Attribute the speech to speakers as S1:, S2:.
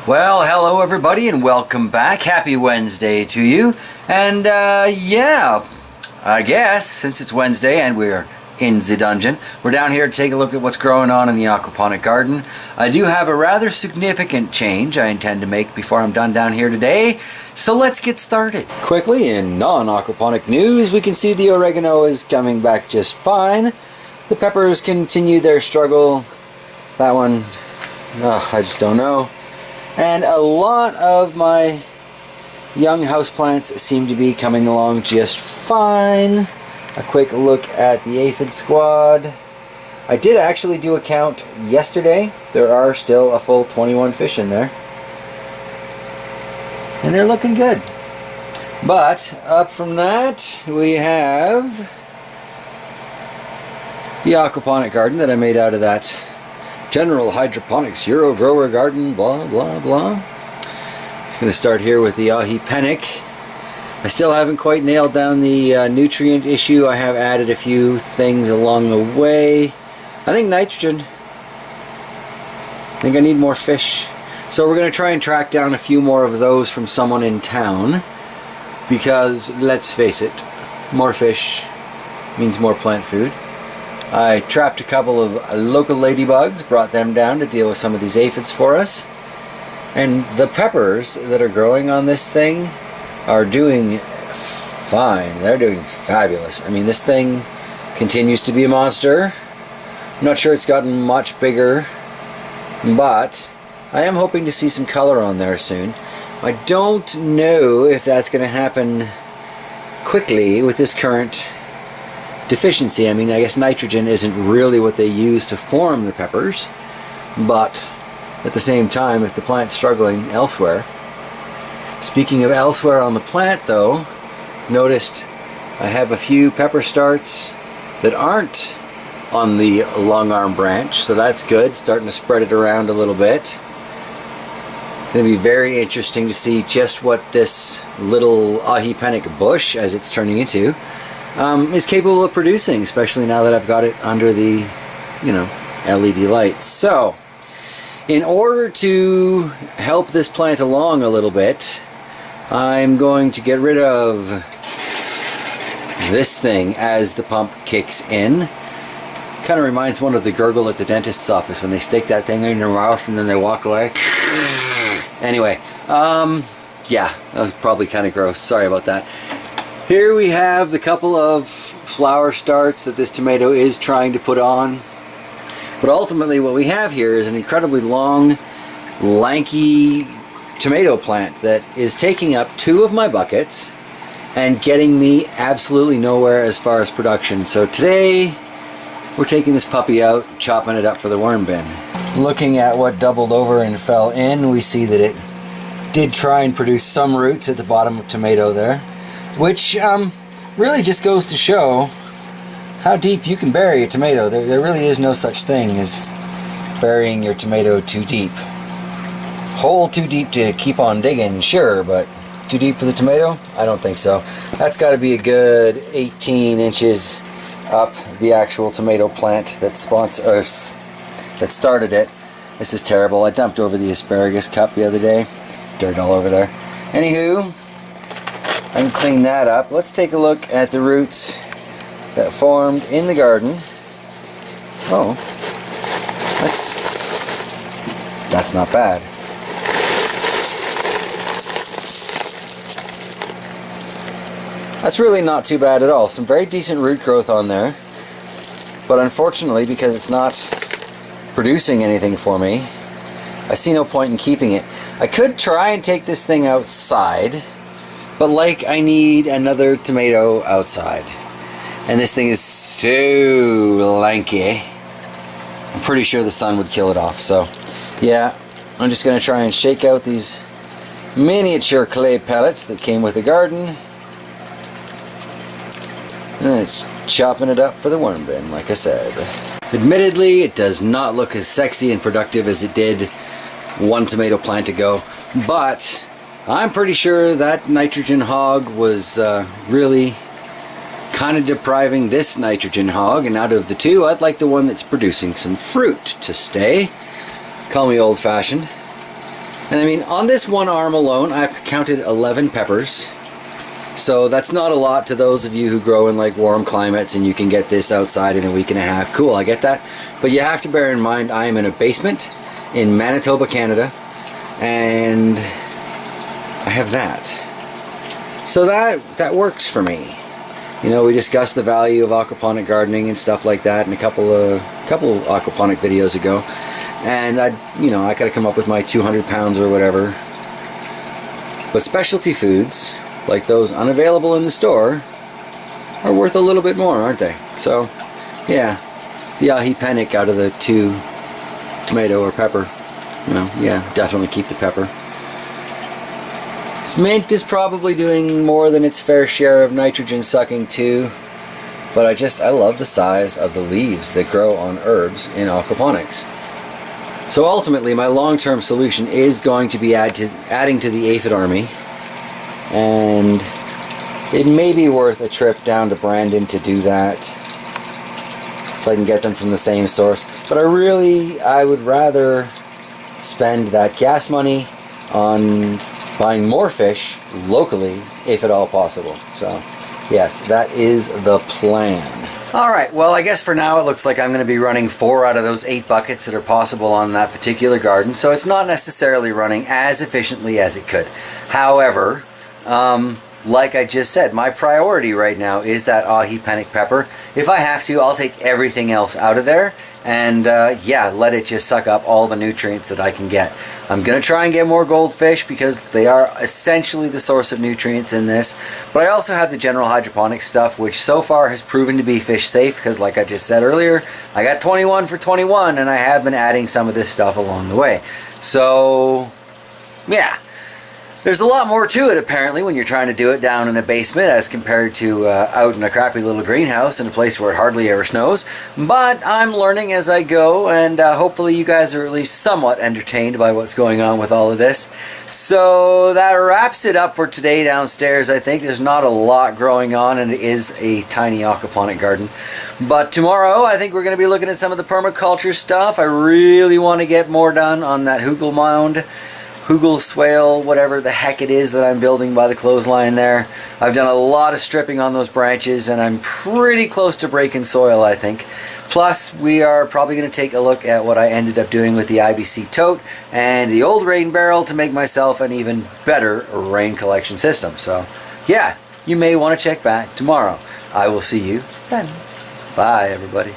S1: Well, hello everybody and welcome back. Happy Wednesday to you. And yeah, I guess since it's Wednesday and we're in the dungeon, we're down here to take a look at what's growing on in the aquaponic garden. I do have a rather significant change I intend to make before I'm done down here today. So let's get started. Quickly, in non-aquaponic news, we can see the oregano is coming back just fine. The peppers continue their struggle. That one, I just don't know. And a lot of my young houseplants seem to be coming along just fine. A quick look at the aphid squad. I did actually do a count yesterday. There are still a full 21 fish in there. And they're looking good. But up from that, we have the aquaponic garden that I made out of that General Hydroponics Euro Grower Garden, blah, blah, blah. Just going to start here with the Aquaponic. I still haven't quite nailed down the nutrient issue. I have added a few things along the way. I think nitrogen. I think I need more fish. So we're going to try and track down a few more of those from someone in town. Because, let's face it, more fish means more plant food. I trapped a couple of local ladybugs, brought them down to deal with some of these aphids for us. And the peppers that are growing on this thing are doing fine. They're doing fabulous. I mean, this thing continues to be a monster. I'm not sure it's gotten much bigger, but I am hoping to see some color on there soon. I don't know if that's going to happen quickly with this current deficiency. I mean, I guess nitrogen isn't really what they use to form the peppers, but at the same time, if the plant's struggling elsewhere. Speaking of elsewhere on the plant though, noticed I have a few pepper starts that aren't on the long arm branch, so that's good, starting to spread it around a little bit. Going to be very interesting to see just what this little Aquaponic bush, as it's turning into, is capable of producing, especially now that I've got it under the, LED lights. So, in order to help this plant along a little bit, I'm going to get rid of this thing as the pump kicks in. Kind of reminds one of the gurgle at the dentist's office when they stick that thing in your mouth and then they walk away. Anyway, yeah, that was probably kind of gross. Sorry about that. Here we have the couple of flower starts that this tomato is trying to put on. But ultimately what we have here is an incredibly long, lanky tomato plant that is taking up two of my buckets and getting me absolutely nowhere as far as production. So today we're taking this puppy out, chopping it up for the worm bin. Looking at what doubled over and fell in, we see that it did try and produce some roots at the bottom of tomato there, which really just goes to show how deep you can bury a tomato. There really is no such thing as burying your tomato too deep. Hole too deep to keep on digging, sure, but too deep for the tomato? I don't think so. That's got to be a good 18 inches up the actual tomato plant that started it. This is terrible. I dumped over the asparagus cup the other day. Dirt all over there. Anywho, I can clean that up. Let's take a look at the roots that formed in the garden. Oh, that's not bad. That's really not too bad at all. Some very decent root growth on there. But unfortunately, because it's not producing anything for me, I see no point in keeping it. I could try and take this thing outside, but I need another tomato outside. And this thing is so lanky. I'm pretty sure the sun would kill it off. So, yeah, I'm just going to try and shake out these miniature clay pellets that came with the garden. And it's chopping it up for the worm bin, like I said. Admittedly, it does not look as sexy and productive as it did one tomato plant ago, but I'm pretty sure that nitrogen hog was really kind of depriving this nitrogen hog, and out of the two, I'd like the one that's producing some fruit to stay. Call me old-fashioned. And I mean, on this one arm alone, I've counted 11 peppers. So that's not a lot to those of you who grow in like warm climates and you can get this outside in a week and a half. Cool, I get that. But you have to bear in mind, I am in a basement in Manitoba, Canada, and I have that. So that works for me. You know, we discussed the value of aquaponic gardening and stuff like that in a couple aquaponic videos ago. And I gotta come up with my 200 pounds or whatever. But specialty foods, like those unavailable in the store, are worth a little bit more, aren't they? So, yeah, the ahi panic out of the 2 tomato or pepper, you know, yeah, definitely keep the pepper. This mint is probably doing more than its fair share of nitrogen sucking too, but I love the size of the leaves that grow on herbs in aquaponics. So ultimately, my long-term solution is going to be adding to the aphid army, and it may be worth a trip down to Brandon to do that, so I can get them from the same source. But I would rather spend that gas money on buying more fish locally, if at all possible. So, yes, that is the plan. Alright, well, I guess for now it looks like I'm going to be running 4 out of those 8 buckets that are possible on that particular garden, so it's not necessarily running as efficiently as it could. However, like I just said, my priority right now is that ahi panic pepper. If I have to, I'll take everything else out of there and yeah, let it just suck up all the nutrients that I can get. I'm going to try and get more goldfish because they are essentially the source of nutrients in this. But I also have the general hydroponic stuff, which so far has proven to be fish safe because, like I just said earlier, I got 21 for 21 and I have been adding some of this stuff along the way. So, yeah. There's a lot more to it apparently when you're trying to do it down in a basement as compared to out in a crappy little greenhouse in a place where it hardly ever snows. But I'm learning as I go, and hopefully you guys are at least somewhat entertained by what's going on with all of this. So that wraps it up for today downstairs. I think there's not a lot growing on, and it is a tiny aquaponic garden. But tomorrow I think we're going to be looking at some of the permaculture stuff. I really want to get more done on that hugel mound. Hugel swale, whatever the heck it is that I'm building by the clothesline there. I've done a lot of stripping on those branches and I'm pretty close to breaking soil, I think. Plus, we are probably going to take a look at what I ended up doing with the IBC tote and the old rain barrel to make myself an even better rain collection system. So, yeah, you may want to check back tomorrow. I will see you then. Bye, everybody.